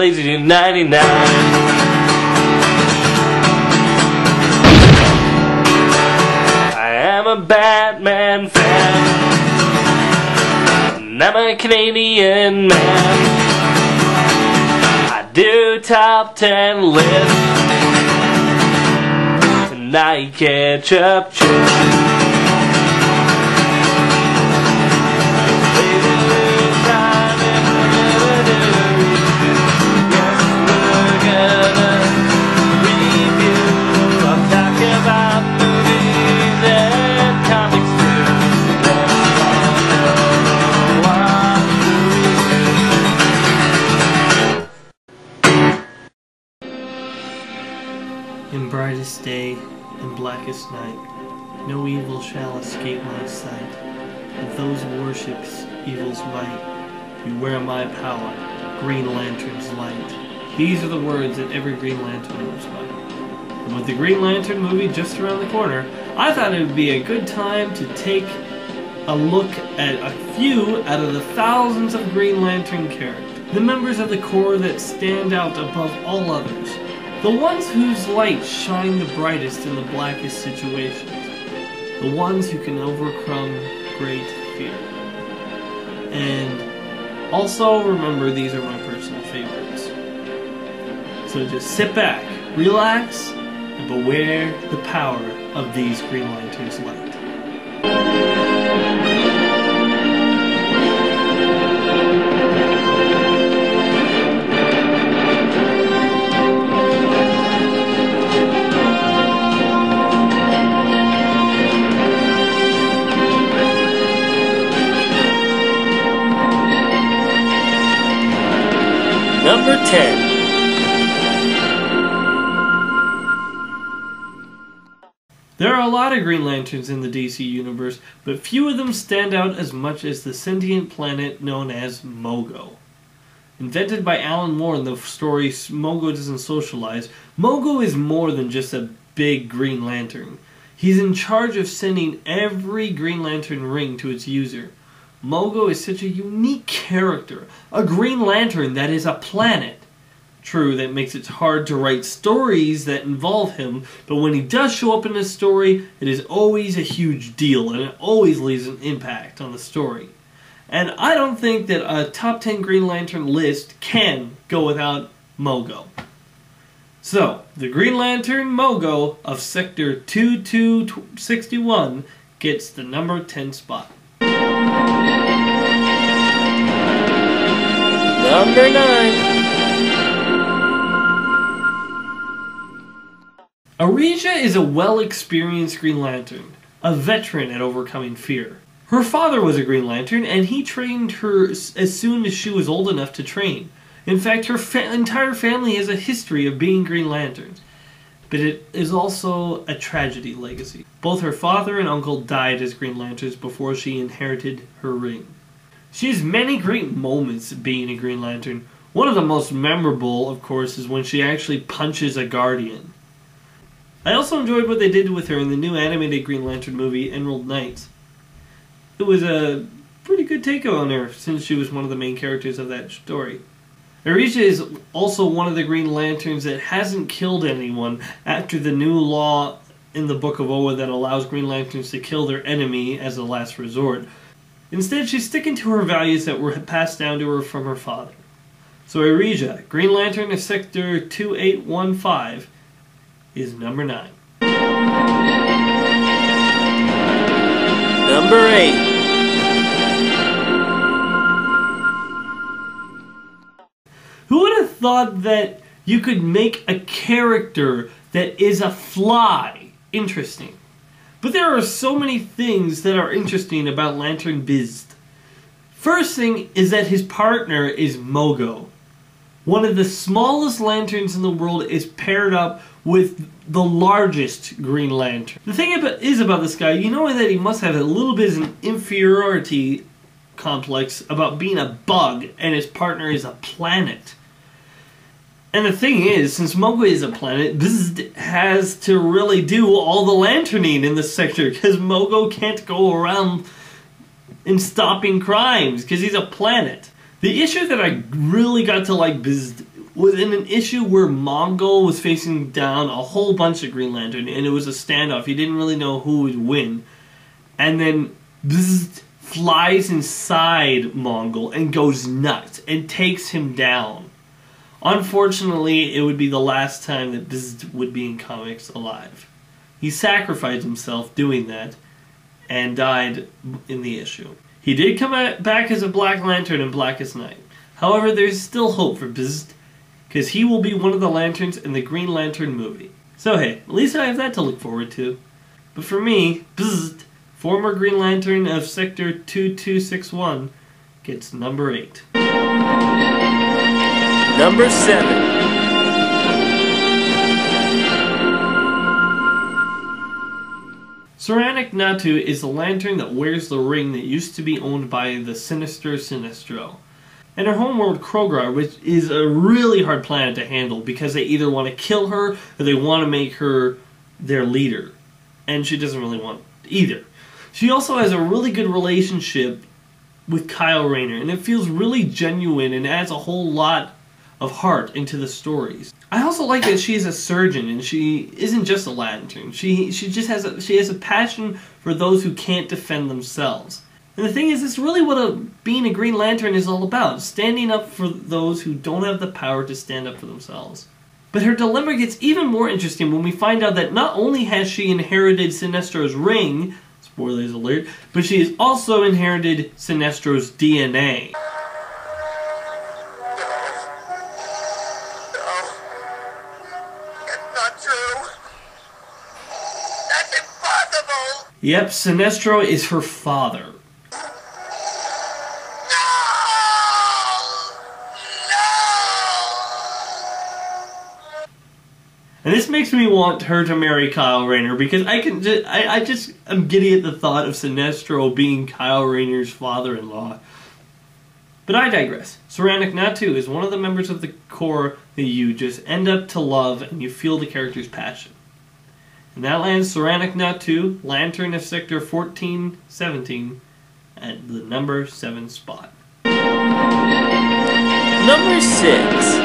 lazy to 99. I am a Batman fan, and I'm a Canadian man. I do top 10 lists, tonight ketchup chips. In brightest day and blackest night, no evil shall escape my sight. If those worships evil's might, beware my power, Green Lantern's light. These are the words that every Green Lantern lives by. And with the Green Lantern movie just around the corner, I thought it would be a good time to take a look at a few out of the thousands of Green Lantern characters. The members of the Corps that stand out above all others. The ones whose light shine the brightest in the blackest situations. The ones who can overcome great fear. And also remember, these are my personal favorites. So just sit back, relax, and beware the power of these Green Lantern's light. Number 10. There are a lot of Green Lanterns in the DC universe, but few of them stand out as much as the sentient planet known as Mogo. Invented by Alan Moore in the story Mogo Doesn't Socialize, Mogo is more than just a big Green Lantern. He's in charge of sending every Green Lantern ring to its user. Mogo is such a unique character, a Green Lantern that is a planet. True, that makes it hard to write stories that involve him, but when he does show up in a story, it is always a huge deal, and it always leaves an impact on the story. And I don't think that a top 10 Green Lantern list can go without Mogo. So, the Green Lantern Mogo of Sector 2261 gets the number 10 spot. Number 9. Arisia is a well-experienced Green Lantern, a veteran at overcoming fear. Her father was a Green Lantern, and he trained her as soon as she was old enough to train. In fact, her entire family has a history of being Green Lanterns. But it is also a tragedy legacy. Both her father and uncle died as Green Lanterns before she inherited her ring. She has many great moments being a Green Lantern. One of the most memorable, of course, is when she actually punches a Guardian. I also enjoyed what they did with her in the new animated Green Lantern movie, Emerald Knights. It was a pretty good take on her, since she was one of the main characters of that story. Arisia is also one of the Green Lanterns that hasn't killed anyone after the new law in the Book of Oa that allows Green Lanterns to kill their enemy as a last resort. Instead, she's sticking to her values that were passed down to her from her father. So Arisia, Green Lantern of Sector 2815, is number 9. Number 8. Who would have thought that you could make a character that is a fly interesting? But there are so many things that are interesting about Lantern Biz. First thing is that his partner is Mogo. One of the smallest lanterns in the world is paired up with the largest Green Lantern. The thing about this guy, you know that he must have a little bit of an inferiority complex about being a bug and his partner is a planet. And the thing is, since Mogo is a planet, Bzzz has to really do all the lanterning in this sector, because Mogo can't go around and stopping crimes, because he's a planet. The issue that I really got to like Bzzz was in an issue where Mogo was facing down a whole bunch of Green Lantern, and it was a standoff. He didn't really know who would win. And then Bzzzt flies inside Mogo and goes nuts and takes him down. Unfortunately, it would be the last time that Bzzzt would be in comics alive. He sacrificed himself doing that and died in the issue. He did come back as a Black Lantern in Blackest Night. However, there's still hope for Bzzzt, because he will be one of the Lanterns in the Green Lantern movie. So hey, at least I have that to look forward to. But for me, Bzzzt, former Green Lantern of Sector 2261, gets number 8. Number 7. Soranik Natu is the lantern that wears the ring that used to be owned by the sinister Sinestro. And her homeworld Krogar, which is a really hard planet to handle because they either want to kill her or they want to make her their leader. And she doesn't really want either. She also has a really good relationship with Kyle Rayner, and it feels really genuine and adds a whole lot of heart into the stories. I also like that she is a surgeon and she isn't just a lantern. She just has a passion for those who can't defend themselves. And the thing is, it's really what being a Green Lantern is all about, standing up for those who don't have the power to stand up for themselves. But her dilemma gets even more interesting when we find out that not only has she inherited Sinestro's ring, spoilers alert, but she has also inherited Sinestro's DNA. Yep, Sinestro is her father. And this makes me want her to marry Kyle Rayner because I just am giddy at the thought of Sinestro being Kyle Rayner's father-in-law. But I digress. Soranik Natu is one of the members of the Corps that you just end up to love and you feel the character's passion. And that lands Soranik Natu, Lantern of Sector 1417, at the number 7 spot. Number 6.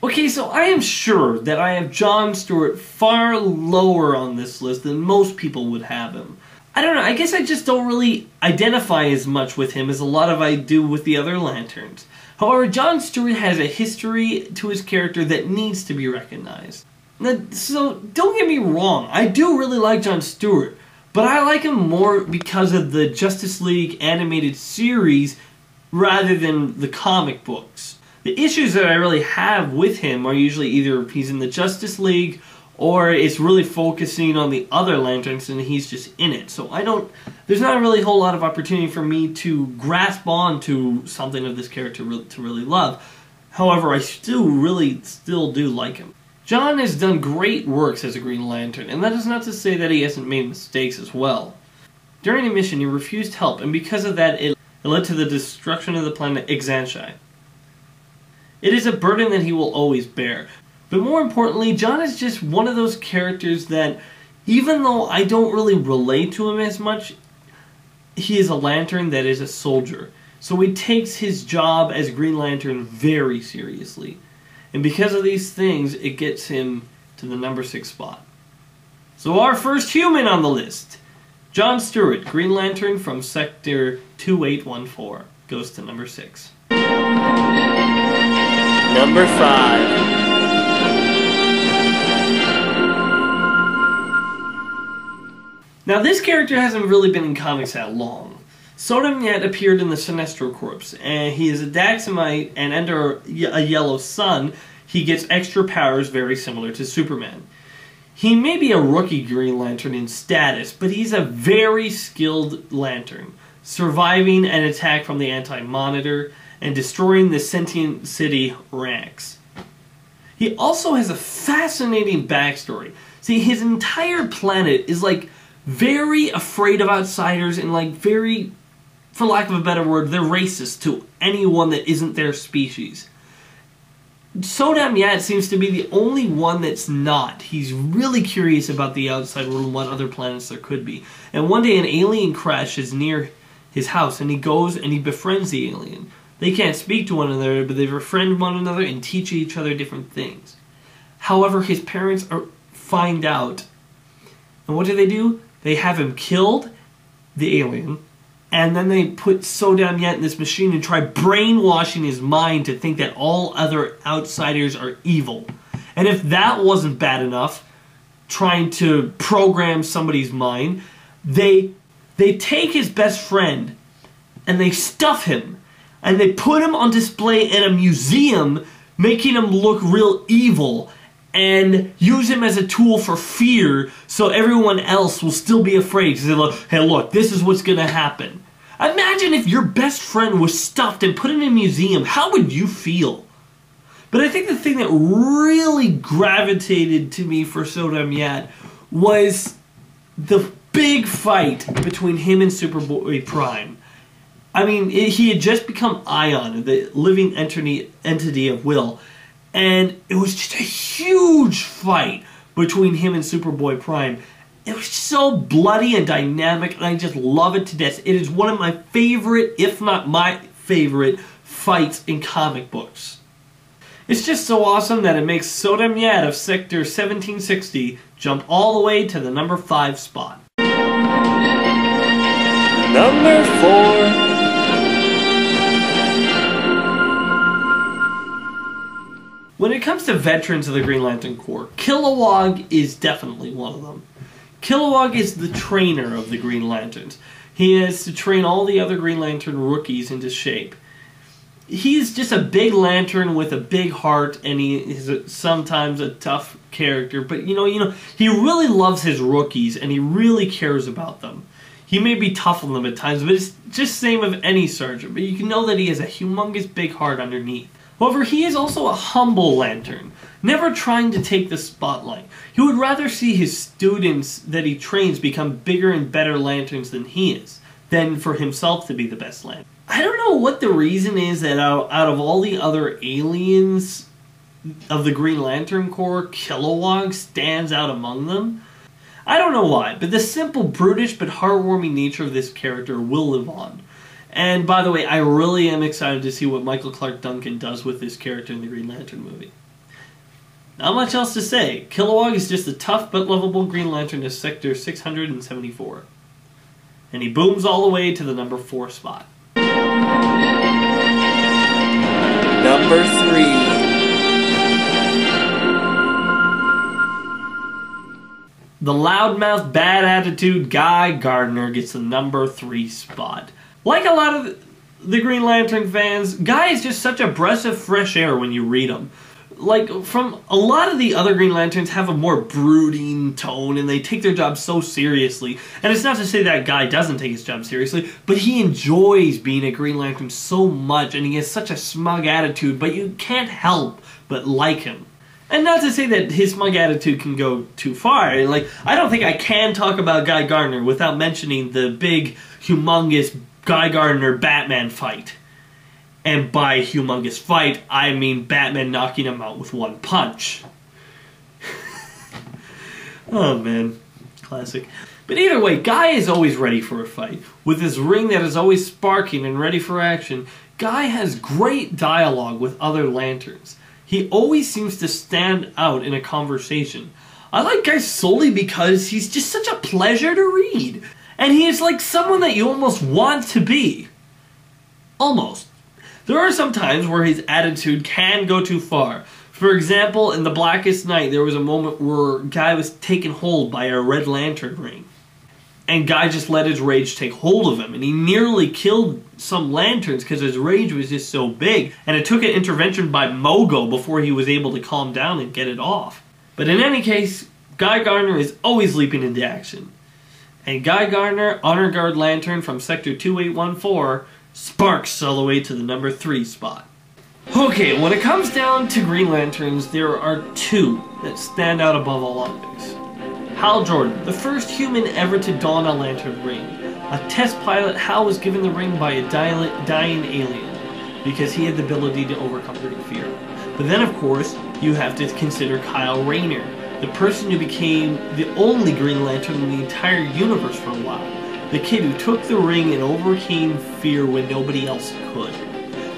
Okay, so I am sure that I have John Stewart far lower on this list than most people would have him. I don't know, I guess I just don't really identify as much with him as a lot of I do with the other Lanterns. However, John Stewart has a history to his character that needs to be recognized. Now, so, don't get me wrong, I do really like John Stewart, but I like him more because of the Justice League animated series rather than the comic books. The issues that I really have with him are usually either he's in the Justice League or it's really focusing on the other Lanterns and he's just in it. So there's not really a whole lot of opportunity for me to grasp on to something of this character to really love. However, I still do like him. John has done great works as a Green Lantern, and that is not to say that he hasn't made mistakes as well. During a mission, he refused help, and because of that, it led to the destruction of the planet Ixanshai. It is a burden that he will always bear. But more importantly, John is just one of those characters that, even though I don't really relate to him as much, he is a Lantern that is a soldier. So he takes his job as Green Lantern very seriously. And because of these things, it gets him to the number 6 spot. So our first human on the list, John Stewart, Green Lantern from Sector 2814, goes to number 6. Number 5. Now this character hasn't really been in comics that long. Sodam Yat appeared in the Sinestro Corps, and he is a Daxamite, and under a yellow sun, he gets extra powers very similar to Superman. He may be a rookie Green Lantern in status, but he's a very skilled Lantern, surviving an attack from the Anti-Monitor and destroying the sentient city Ranx. He also has a fascinating backstory. See, his entire planet is like very afraid of outsiders and like very, for lack of a better word, they're racist to anyone that isn't their species. Sodam Yat seems to be the only one that's not. He's really curious about the outside world and what other planets there could be. And one day an alien crashes near his house, and he goes and he befriends the alien. They can't speak to one another, but they befriend one another and teach each other different things. However, his parents find out, and what do? They have him killed, the alien, and then they put Sodam Yat in this machine and try brainwashing his mind to think that all other outsiders are evil. And if that wasn't bad enough, trying to program somebody's mind, they take his best friend and they stuff him and they put him on display in a museum, making him look real evil, and use him as a tool for fear so everyone else will still be afraid. Because they're like, hey, look, this is what's going to happen. Imagine if your best friend was stuffed and put in a museum. How would you feel? But I think the thing that really gravitated to me for Sodam Yat was the big fight between him and Superboy Prime. I mean, he had just become Ion, the living entity of will, and it was just a huge fight between him and Superboy Prime. It was so bloody and dynamic, and I just love it to death. It is one of my favorite, if not my favorite, fights in comic books. It's just so awesome that it makes Sodam Yat of Sector 1760 jump all the way to the number 5 spot. Number 4. When it comes to veterans of the Green Lantern Corps, Kilowog is definitely one of them. Kilowog is the trainer of the Green Lanterns. He has to train all the other Green Lantern rookies into shape. He's just a big lantern with a big heart, and he is sometimes a tough character, but you know, he really loves his rookies, and he really cares about them. He may be tough on them at times, but it's just the same of any sergeant, but you can know that he has a humongous big heart underneath. However, he is also a humble lantern, never trying to take the spotlight. He would rather see his students that he trains become bigger and better lanterns than he is, than for himself to be the best lantern. I don't know what the reason is that out of all the other aliens of the Green Lantern Corps, Kilowog stands out among them. I don't know why, but the simple, brutish, but heartwarming nature of this character will live on. And by the way, I really am excited to see what Michael Clark Duncan does with this character in the Green Lantern movie. Not much else to say. Kilowog is just a tough but lovable Green Lantern of Sector 674. And he booms all the way to the number 4 spot. Number 3. The loudmouth, bad attitude Guy Gardner gets the number 3 spot. Like a lot of the Green Lantern fans, Guy is just such a breath of fresh air when you read him. Like, from a lot of the other Green Lanterns have a more brooding tone, and they take their job so seriously. And it's not to say that Guy doesn't take his job seriously, but he enjoys being a Green Lantern so much, and he has such a smug attitude, but you can't help but like him. And not to say that his smug attitude can go too far. Like, I don't think I can talk about Guy Gardner without mentioning the big, humongous Guy Gardner Batman fight. And by humongous fight, I mean Batman knocking him out with one punch. Oh man, classic. But either way, Guy is always ready for a fight. With his ring that is always sparking and ready for action, Guy has great dialogue with other lanterns. He always seems to stand out in a conversation. I like Guy solely because he's just such a pleasure to read. And he is like someone that you almost want to be. Almost. There are some times where his attitude can go too far. For example, in The Blackest Night, there was a moment where Guy was taken hold by a Red Lantern ring. And Guy just let his rage take hold of him, and he nearly killed some lanterns because his rage was just so big, and it took an intervention by Mogo before he was able to calm down and get it off. But in any case, Guy Gardner is always leaping into action. And Guy Gardner, Honor Guard Lantern from Sector 2814, sparks all the way to the number 3 spot. Okay, when it comes down to Green Lanterns, there are 2 that stand out above all others. Hal Jordan, the first human ever to don a lantern ring. A test pilot, Hal was given the ring by a dying alien because he had the ability to overcome great fear. But then, of course, you have to consider Kyle Rayner, the person who became the only Green Lantern in the entire universe for a while. The kid who took the ring and overcame fear when nobody else could.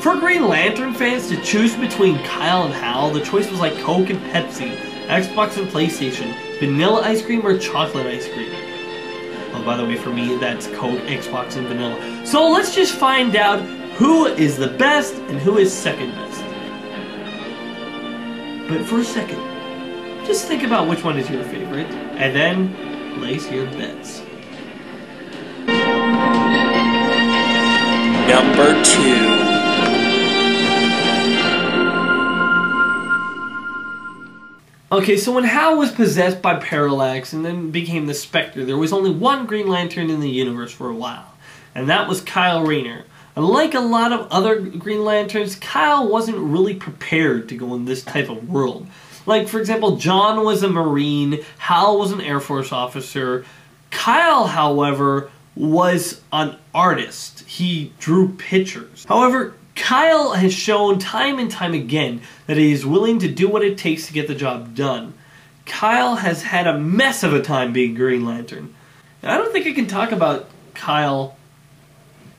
For Green Lantern fans to choose between Kyle and Hal, the choice was like Coke and Pepsi, Xbox and PlayStation, vanilla ice cream or chocolate ice cream. Oh, by the way, for me, that's Coke, Xbox, and vanilla. So let's just find out who is the best and who is second best. But for a second, just think about which one is your favorite, and then place your bets. Number 2. Okay, so when Hal was possessed by Parallax and then became the Spectre, there was only one Green Lantern in the universe for a while, and that was Kyle Rayner. Unlike a lot of other Green Lanterns, Kyle wasn't really prepared to go in this type of world. Like, for example, John was a Marine, Hal was an Air Force officer. Kyle, however, was an artist. He drew pictures. However, Kyle has shown time and time again that he is willing to do what it takes to get the job done. Kyle has had a mess of a time being Green Lantern. And I don't think I can talk about Kyle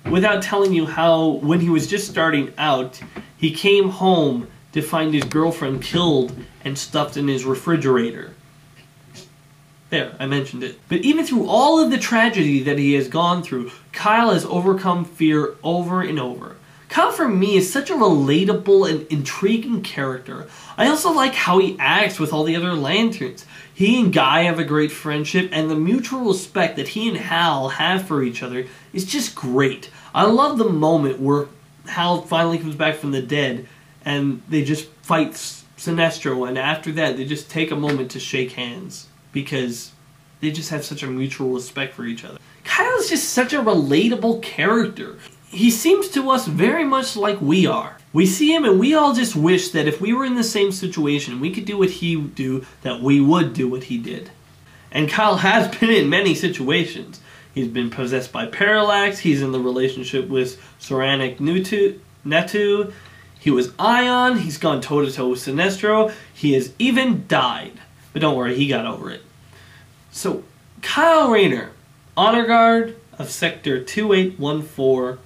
without telling you how, when he was just starting out, he came home to find his girlfriend killed and stuffed in his refrigerator. There, I mentioned it. But even through all of the tragedy that he has gone through, Kyle has overcome fear over and over. Kyle, for me, is such a relatable and intriguing character. I also like how he acts with all the other Lanterns. He and Guy have a great friendship, and the mutual respect that he and Hal have for each other is just great. I love the moment where Hal finally comes back from the dead, and they just fight Sinestro, and after that, they just take a moment to shake hands, because they just have such a mutual respect for each other. Kyle is just such a relatable character. He seems to us very much like we are. We see him and we all just wish that if we were in the same situation, we could do what he would do, that we would do what he did. And Kyle has been in many situations. He's been possessed by Parallax, he's in the relationship with Soranik Natu, he was Ion, he's gone toe-to-toe with Sinestro, he has even died. But don't worry, he got over it. So, Kyle Rayner, Honor Guard of Sector 2814,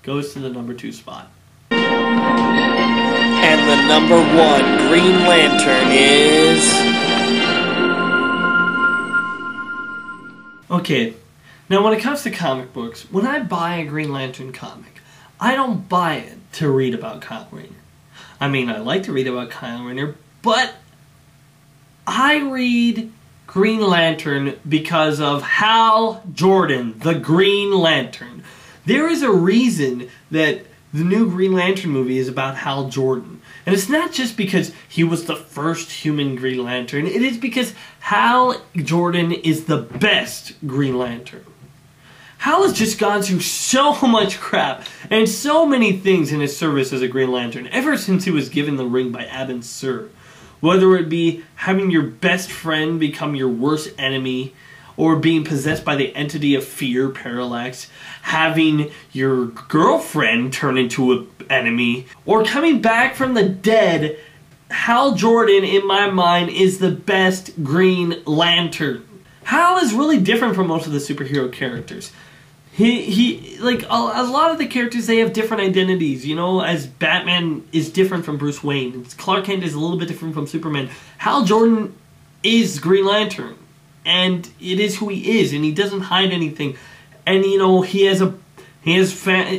goes to the number 2 spot. And the number 1 Green Lantern is... Okay, now when it comes to comic books, when I buy a Green Lantern comic, I don't buy it to read about Kyle Rayner. I mean, I like to read about Kyle Rayner, but I read Green Lantern because of Hal Jordan, the Green Lantern. There is a reason that the new Green Lantern movie is about Hal Jordan. And it's not just because he was the first human Green Lantern. It is because Hal Jordan is the best Green Lantern. Hal has just gone through so much crap and so many things in his service as a Green Lantern ever since he was given the ring by Abin Sur. Whether it be having your best friend become your worst enemy, or being possessed by the entity of fear, Parallax, having your girlfriend turn into an enemy, or coming back from the dead, Hal Jordan, in my mind, is the best Green Lantern. Hal is really different from most of the superhero characters. He like a lot of the characters, they have different identities, you know, as Batman is different from Bruce Wayne, Clark Kent is a little bit different from Superman. Hal Jordan is Green Lantern, and it is who he is, and he doesn't hide anything. And you know, he has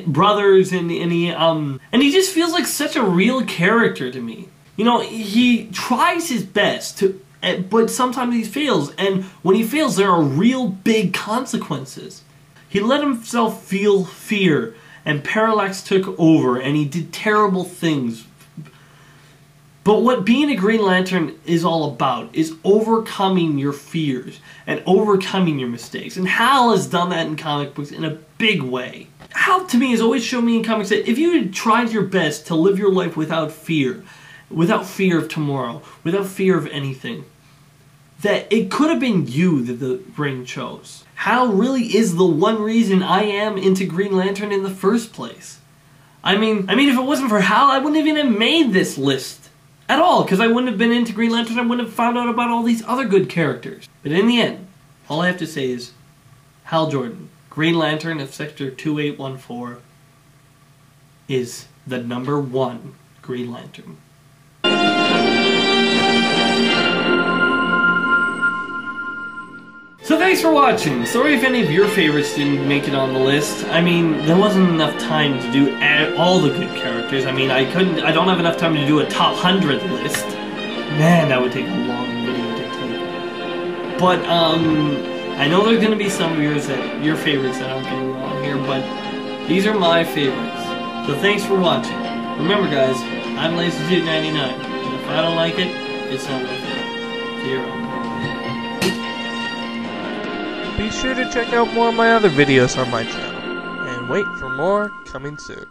brothers, and he just feels like such a real character to me. You know, he tries his best to, but sometimes he fails, and when he fails, there are real big consequences. He let himself feel fear, and Parallax took over, and he did terrible things. But what being a Green Lantern is all about is overcoming your fears and overcoming your mistakes. And Hal has done that in comic books in a big way. Hal, to me, has always shown me in comics that if you had tried your best to live your life without fear of tomorrow, without fear of anything, that it could have been you that the ring chose. Hal really is the one reason I am into Green Lantern in the first place. I mean, if it wasn't for Hal, I wouldn't even have made this list at all, because I wouldn't have been into Green Lantern. I wouldn't have found out about all these other good characters. But in the end, all I have to say is, Hal Jordan, Green Lantern of Sector 2814, is the #1 Green Lantern. So thanks for watching. Sorry if any of your favorites didn't make it on the list. I mean, there wasn't enough time to do all the good characters. I mean, I don't have enough time to do a top 100 list. Man, that would take a long video to take. But, I know there's gonna be some of your favorites that aren't gonna be on here, but these are my favorites. So thanks for watching. Remember guys, I'm LazyDude99, and if I don't like it, it's not worth it. Zero. Be sure to check out more of my other videos on my channel, and wait for more coming soon.